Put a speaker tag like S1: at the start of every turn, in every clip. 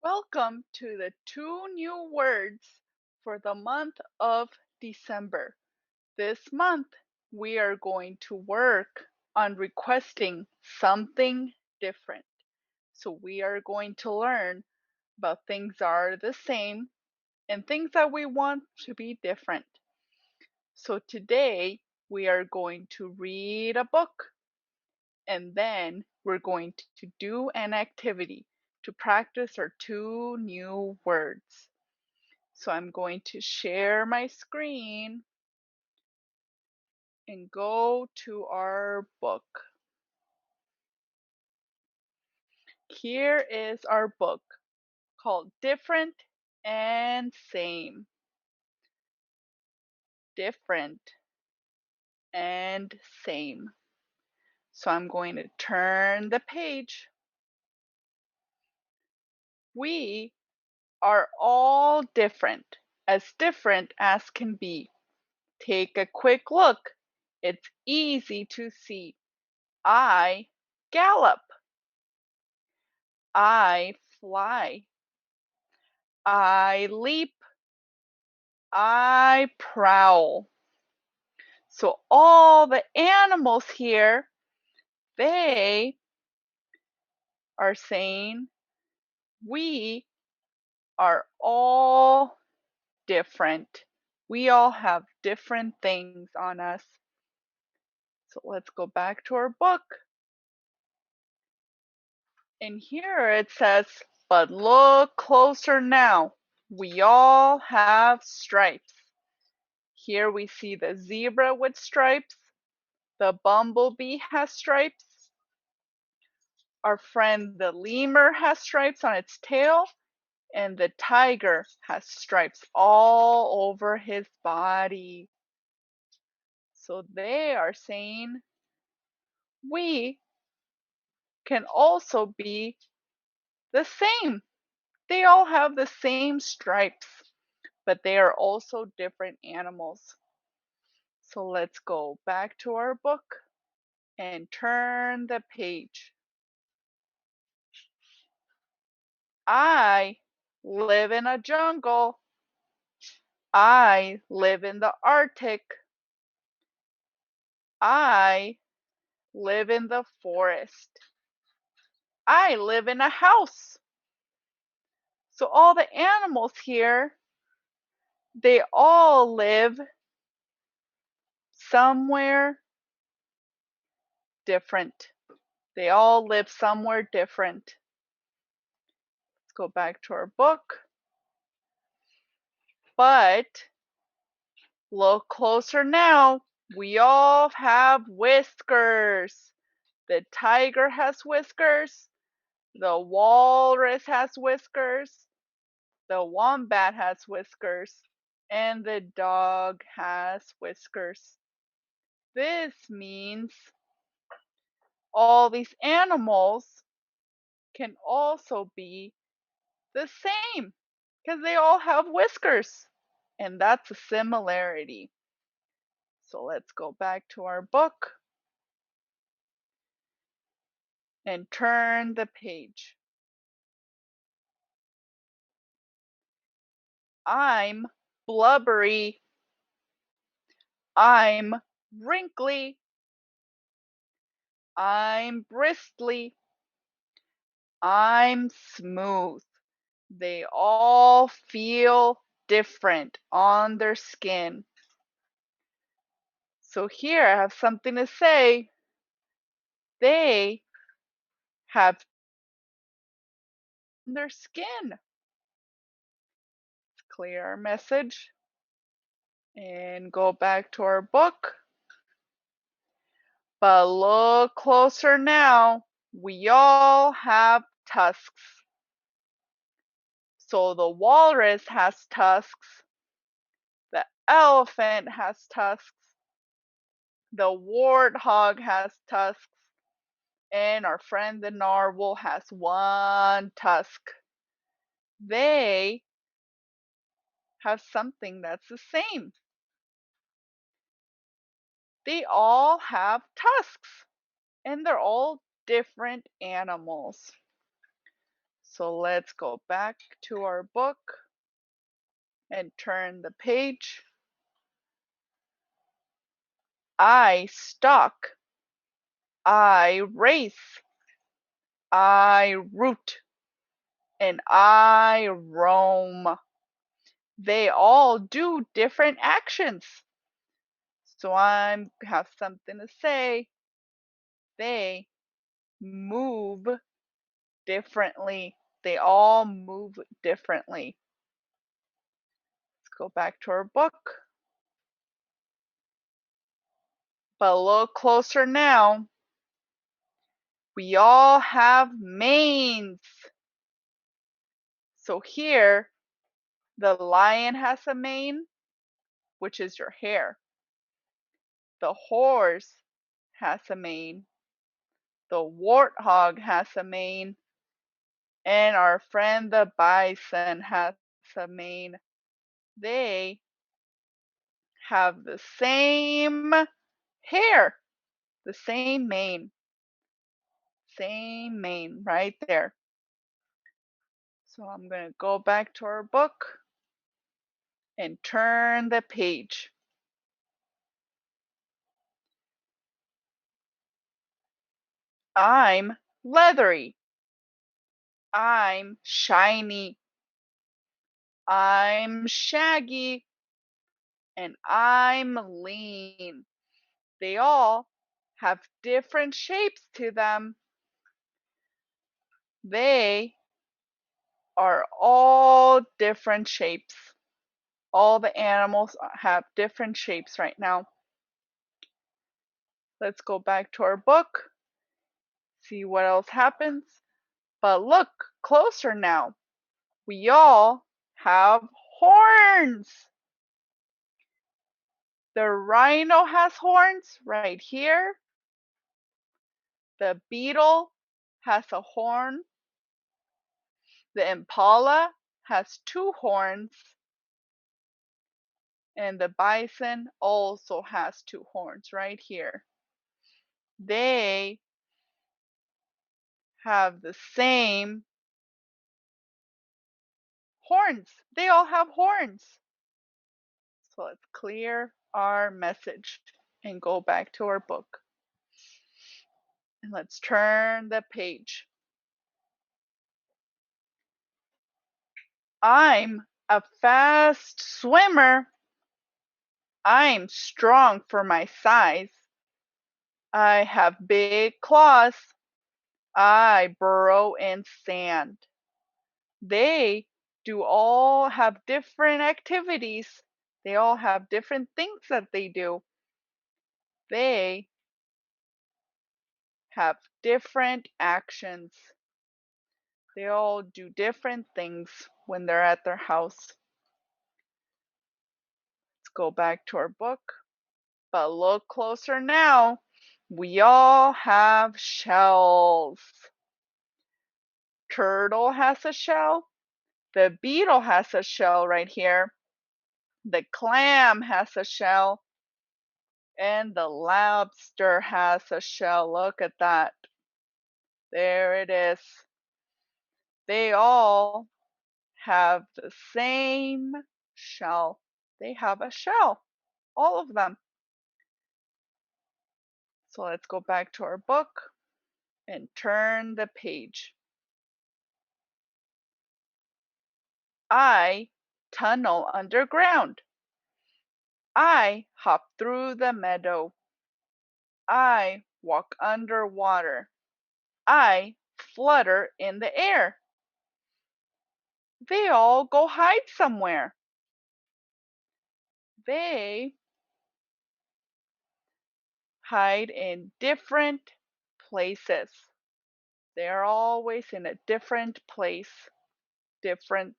S1: Welcome to the two new words for the month of December. This month, we are going to work on requesting something different. So, we are going to learn about things that are the same and things that we want to be different. So, today, we are going to read a book and then we're going to do an activity to practice our two new words. So I'm going to share my screen and go to our book. Here is our book called Different and Same. Different and Same. So I'm going to turn the page. We are all different as can be. Take a quick look. It's easy to see. I gallop. I fly. I leap. I prowl. So all the animals here, they are saying we are all different. We all have different things on us. So let's go back to our book. And here it says, but look closer now. We all have stripes. Here we see the zebra with stripes. The bumblebee has stripes. Our friend the lemur has stripes on its tail. And the tiger has stripes all over his body. So they are saying we can also be the same. They all have the same stripes, but they are also different animals. So let's go back to our book and turn the page. I live in a jungle. I live in the Arctic. I live in the forest. I live in a house. So all the animals here, they all live somewhere different. They all live somewhere different. Let's go back to our book. But look closer now. We all have whiskers. The tiger has whiskers. The walrus has whiskers. The wombat has whiskers. And the dog has whiskers. This means all these animals can also be the same because they all have whiskers. And that's a similarity. So let's go back to our book and turn the page. I'm blubbery. I'm wrinkly. I'm bristly. I'm smooth. They all feel different on their skin. So here I have something to say. They have their skin. Let's clear our message and go back to our book. But look closer now. We all have tusks. So the walrus has tusks. The elephant has tusks. The warthog has tusks. And our friend the narwhal has one tusk. They have something that's the same. They all have tusks. And they're all different animals. So let's go back to our book and turn the page. I stalk, I race, I root, and I roam. They all do different actions. So I have something to say. They move differently. They all move differently. Let's go back to our book. But look closer now. We all have manes. So here, the lion has a mane, which is your hair. The horse has a mane. The warthog has a mane. And our friend the bison has a mane. They have the same hair, the same mane right there. So I'm going to go back to our book and turn the page. I'm leathery. I'm shiny. I'm shaggy. And I'm lean. They all have different shapes to them. They are all different shapes. All the animals have different shapes right now. Let's go back to our book, see what else happens. But look closer now. We all have horns. The rhino has horns right here. The beetle has a horn. The impala has two horns. And the bison also has two horns right here. They have the same horns. They all have horns. So let's clear our message and go back to our book. And let's turn the page. I'm a fast swimmer. I'm strong for my size. I have big claws. I burrow in sand. They do all have different activities. They all have different things that they do. They have different actions. They all do different things when they're at their house. Let's go back to our book. But look closer now. We all have shells. Turtle has a shell. The beetle has a shell right here. The clam has a shell. And the lobster has a shell. Look at that. There it is. They all have the same shell. They have a shell. All of them. So let's go back to our book and turn the page. I tunnel underground. I hop through the meadow. I walk underwater. I flutter in the air. They all go hide somewhere. They hide in different places. They are always in a different place. Different.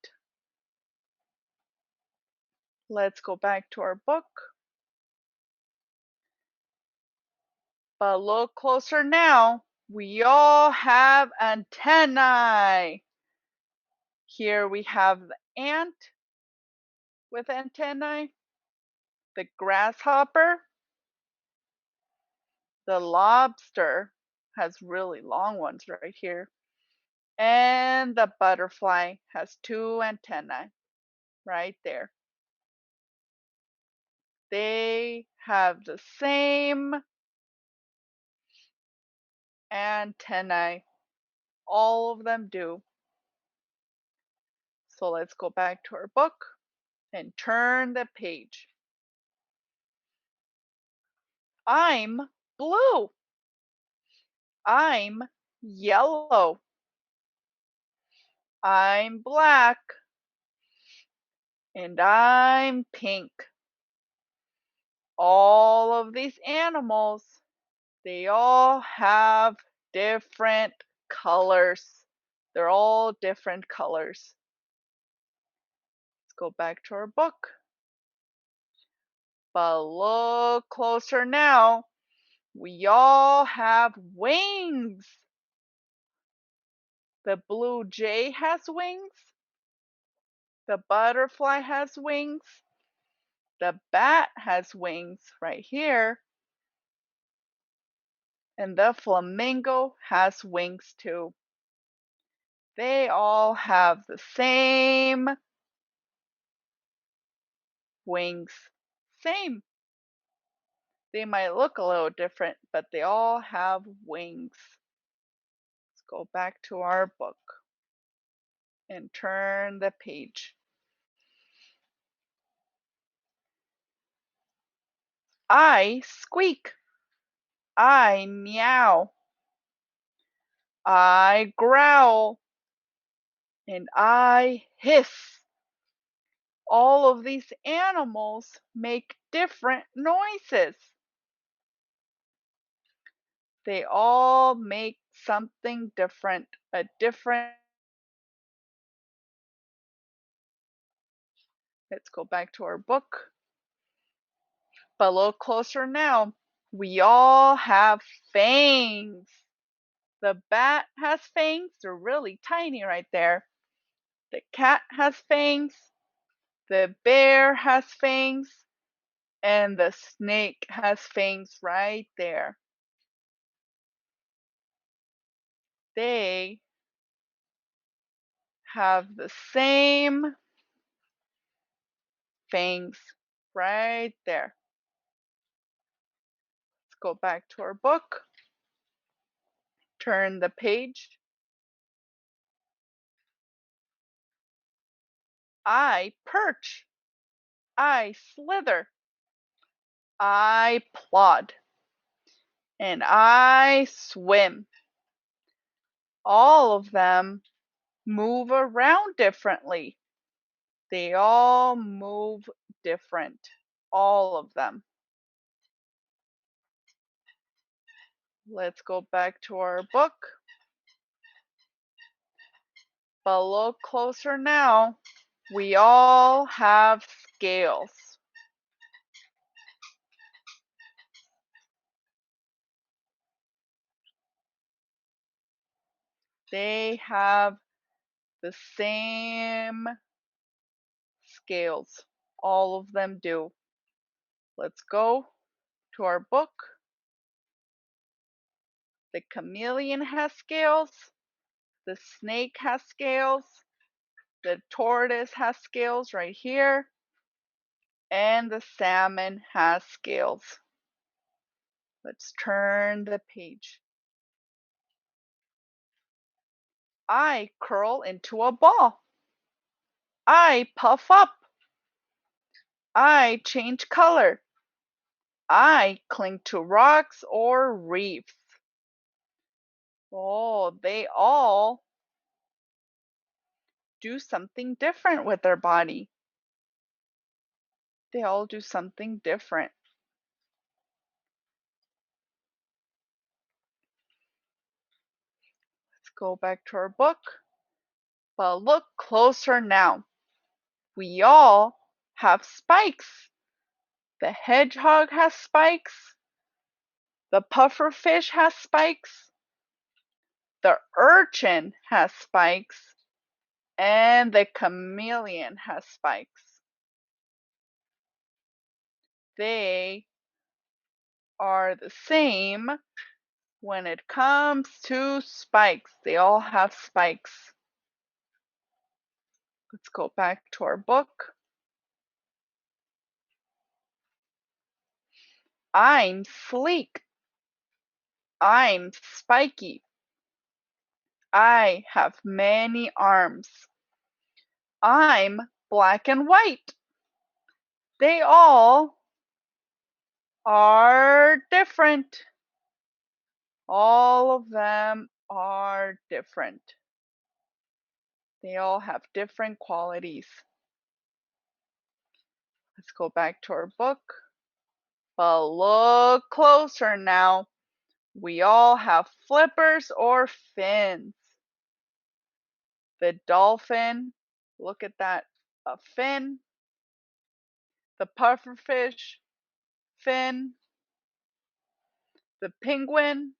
S1: Let's go back to our book. But look closer now. We all have antennae. Here we have the ant with antennae, the grasshopper, the lobster has really long ones right here. And the butterfly has two antennae right there. They have the same antennae. All of them do. So let's go back to our book and turn the page. I'm blue. I'm yellow. I'm black. And I'm pink. All of these animals, they all have different colors. They're all different colors. Let's go back to our book. But look closer now. We all have wings. The blue jay has wings. The butterfly has wings. The bat has wings right here. And the flamingo has wings too. They all have the same wings. Same. They might look a little different, but they all have wings. Let's go back to our book and turn the page. I squeak. I meow. I growl. And I hiss. All of these animals make different noises. They all make something different, a different. Let's go back to our book. But look closer now. We all have fangs. The bat has fangs. They're really tiny right there. The cat has fangs. The bear has fangs. And the snake has fangs right there. They have the same fangs right there. Let's go back to our book. Turn the page. I perch. I slither. I plod. And I swim. All of them move around differently. They all move different. All of them. Let's go back to our book. But look closer now. We all have scales. They have the same scales. All of them do. Let's go to our book. The chameleon has scales. The snake has scales. The tortoise has scales right here. And the salmon has scales. Let's turn the page. I curl into a ball. I puff up. I change color. I cling to rocks or reefs. Oh, they all do something different with their body. They all do something different. Let's go back to our book. But look closer now. We all have spikes. The hedgehog has spikes. The pufferfish has spikes. The urchin has spikes. And the chameleon has spikes. They are the same When it comes to spikes, they all have spikes. Let's go back to our book. I'm sleek. I'm spiky. I have many arms. I'm black and white. They all are different. All of them are different. They all have different qualities. Let's go back to our book. But look closer now. We all have flippers or fins. The dolphin, look at that, a fin. The pufferfish, fin. The penguin,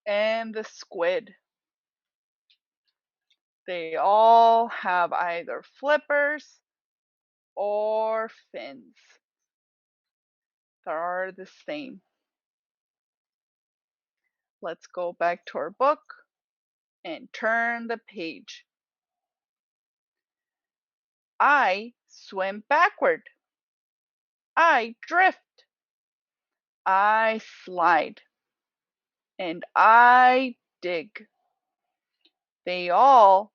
S1: and the squid. They all have either flippers or fins. They are the same. Let's go back to our book and turn the page. I swim backward. I drift. I slide. And I dig. They all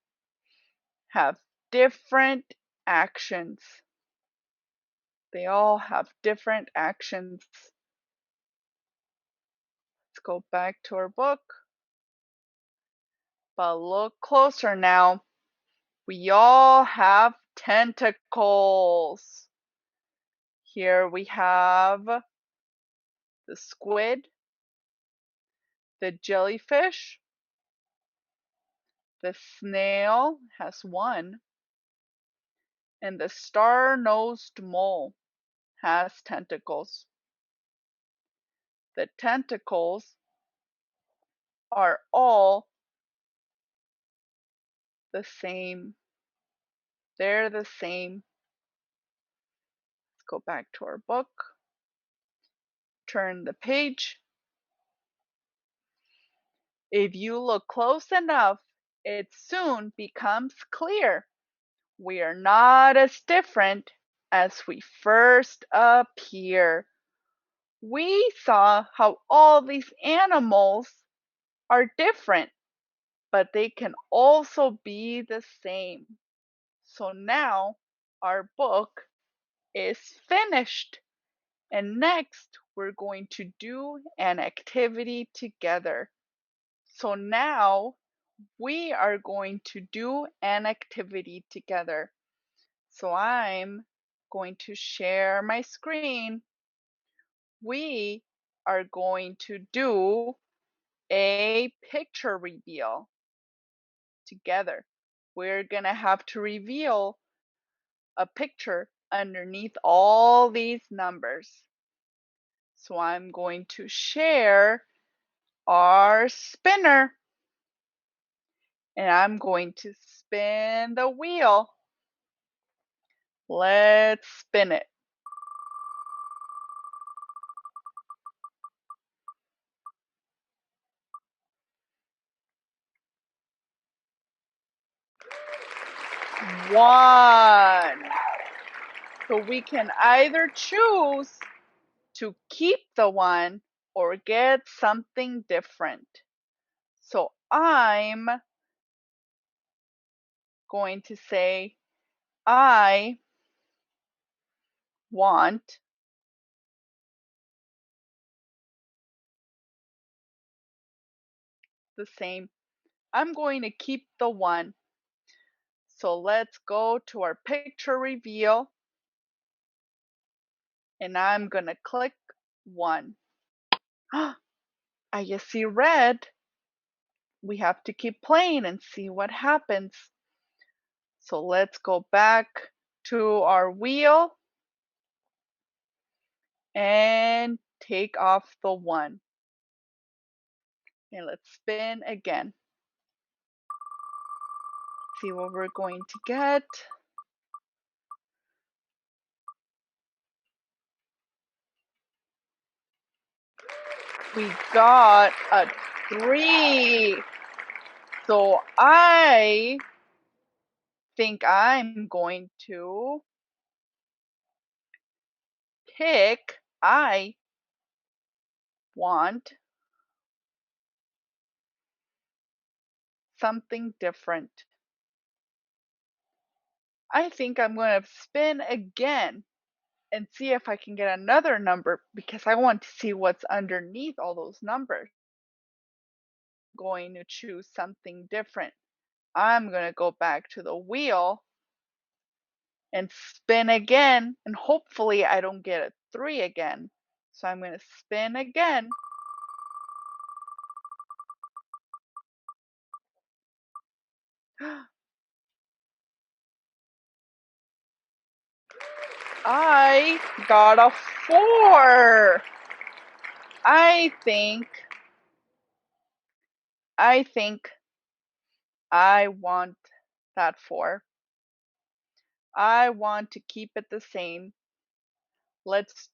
S1: have different actions. They all have different actions. Let's go back to our book. But look closer now. We all have tentacles. Here we have the squid, the jellyfish, the snail has one, and the star-nosed mole has tentacles. The tentacles are all the same. They're the same. Let's go back to our book. Turn the page. If you look close enough, it soon becomes clear. We are not as different as we first appear. We saw how all these animals are different, but they can also be the same. So now our book is finished. And next, we're going to do an activity together. So now we are going to do an activity together. So I'm going to share my screen. We are going to do a picture reveal together. We're going to have to reveal a picture underneath all these numbers. So I'm going to share our spinner. And I'm going to spin the wheel. Let's spin it. One. So we can either choose to keep the one or get something different. So I'm going to say I want the same. I'm going to keep the one. So let's go to our picture reveal. And I'm going to click 1. I just see red. We have to keep playing and see what happens. So let's go back to our wheel and take off the 1. And let's spin again. See what we're going to get. We got a 3. So I think I'm going to pick, I want something different. I think I'm going to spin again and see if I can get another number because I want to see what's underneath all those numbers. I'm going to choose something different. I'm going to go back to the wheel and spin again, and hopefully I don't get a 3 again. So I'm going to spin again. I got a 4. I think I want that 4. I want to keep it the same. Let's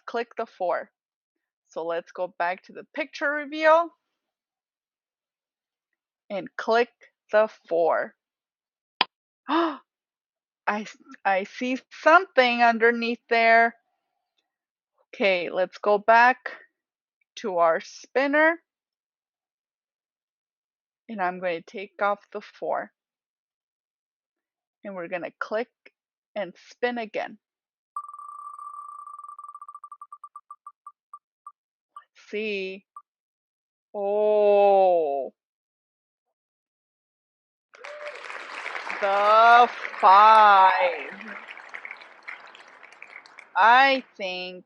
S1: click the 4. So let's go back to the picture reveal and click the 4. I I see something underneath there. Okay, let's go back to our spinner and I'm going to take off the 4 and we're going to click and spin again. Let's see. Oh, the 5. I think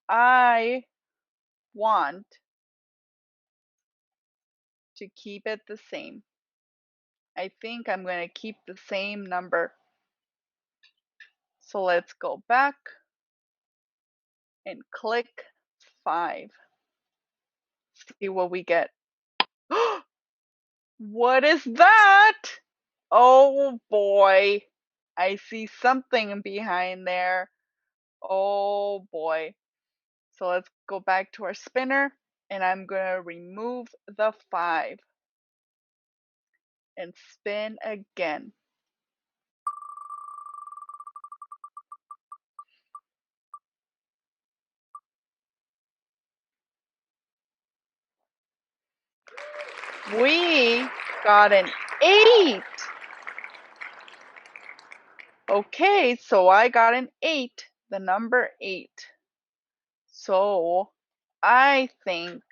S1: I want to keep it the same. I think I'm going to keep the same number. So let's go back and click 5. See what we get. What is that? Oh boy. I see something behind there. Oh boy. So let's go back to our spinner and I'm going to remove the 5 and spin again. We got an 8. Okay, so I got an 8, the number 8. So I think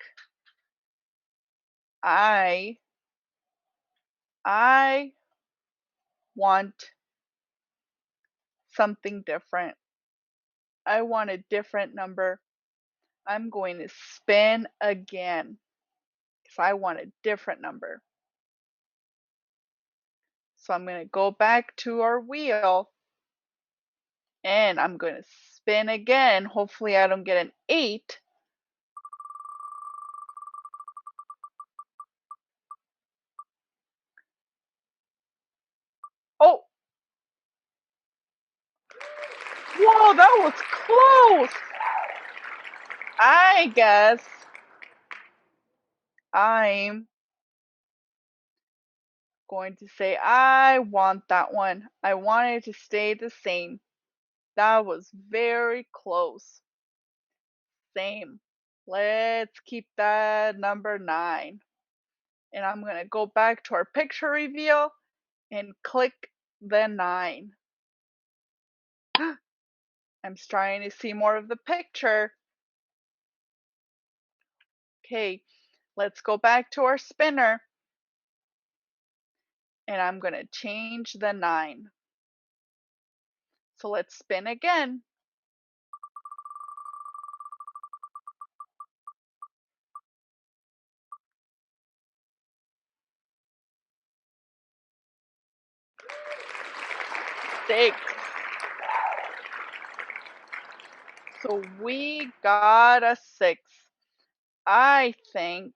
S1: I want something different. I want a different number. I'm going to spin again because I want a different number. So I'm going to go back to our wheel and I'm going to spin again. Hopefully I don't get an 8. Oh, whoa, that was close. I guess I'm going to say I want that one. I want it to stay the same. That was very close. Same. Let's keep that number 9. And I'm going to go back to our picture reveal and click the 9. I'm trying to see more of the picture. Okay, let's go back to our spinner. And I'm going to change the 9. So let's spin again. Six. So we got a 6. I think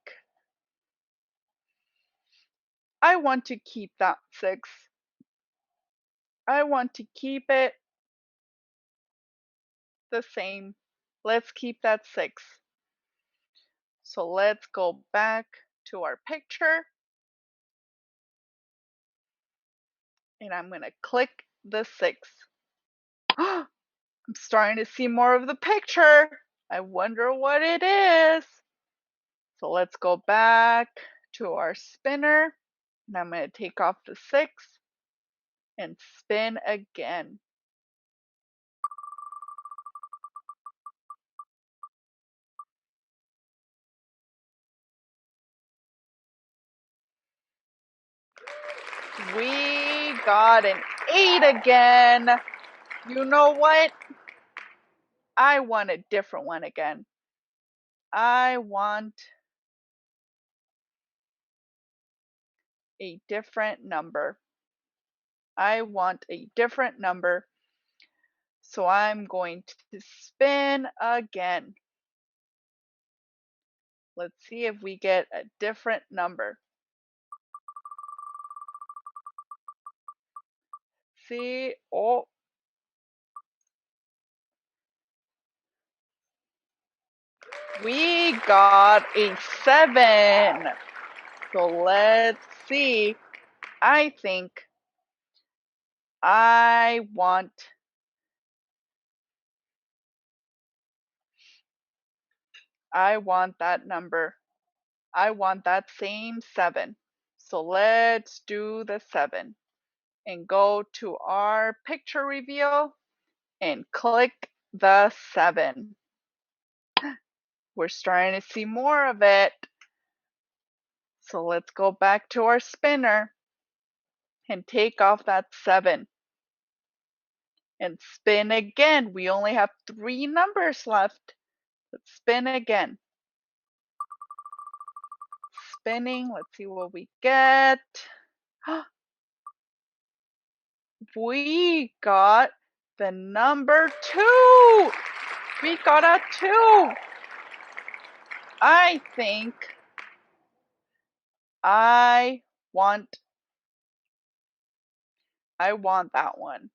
S1: I want to keep that 6. I want to keep it the same. Let's keep that 6. So let's go back to our picture. And I'm going to click the 6. I'm starting to see more of the picture. I wonder what it is. So let's go back to our spinner. And I'm going to take off the 6 and spin again. We got an 8 again. You know what? I want a different one again. I want a different number. I want a different number. So I'm going to spin again. Let's see if we get a different number. See, oh, we got a 7. So let's see. I think I want that number. I want that same 7. So let's do the 7 and go to our picture reveal and click the 7. We're starting to see more of it. So let's go back to our spinner and take off that 7 and spin again. We only have 3 numbers left. Let's spin again. Spinning, let's see what we get. We got the number 2. We got a 2. I think I want that one.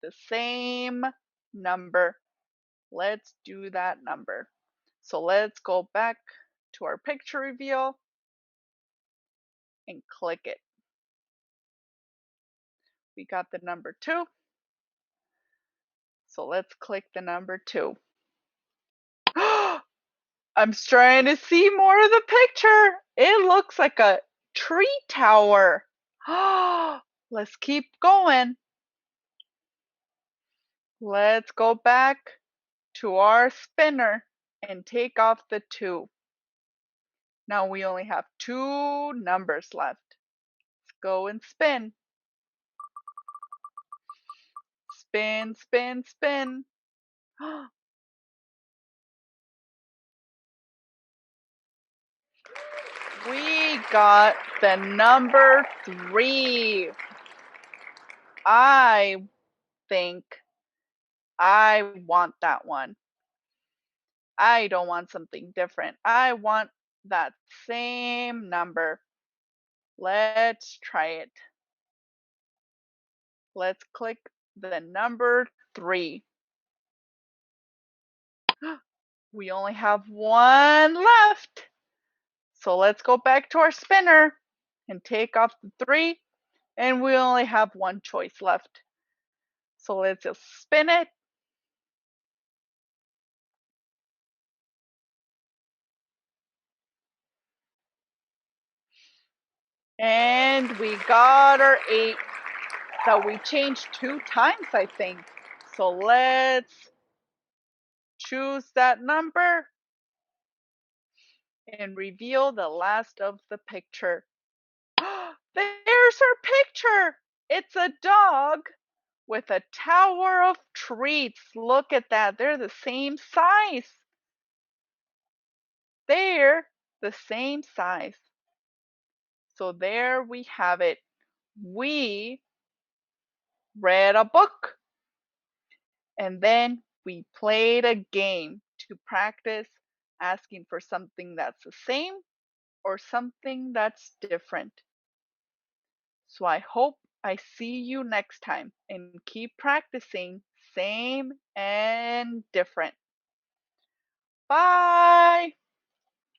S1: The same number. Let's do that number. So let's go back to our picture reveal and click it. We got the number 2. So let's click the number 2. I'm starting to see more of the picture. It looks like a tree tower. Let's keep going. Let's go back to our spinner and take off the 2. Now we only have 2 numbers left. Let's go and spin. Spin, spin, spin. We got the number 3. I think I want that one. I don't want something different. I want that same number. Let's try it. Let's click the number 3. We only have 1 left. So let's go back to our spinner and take off the 3. And we only have 1 choice left. So let's just spin it. And we got our 8 that we changed 2 times, I think. So let's choose that number and reveal the last of the picture. There's our picture. It's a dog with a tower of treats. Look at that. They're the same size. They're the same size. So there we have it. We read a book and then we played a game to practice asking for something that's the same or something that's different. So I hope I see you next time and keep practicing same and different. Bye!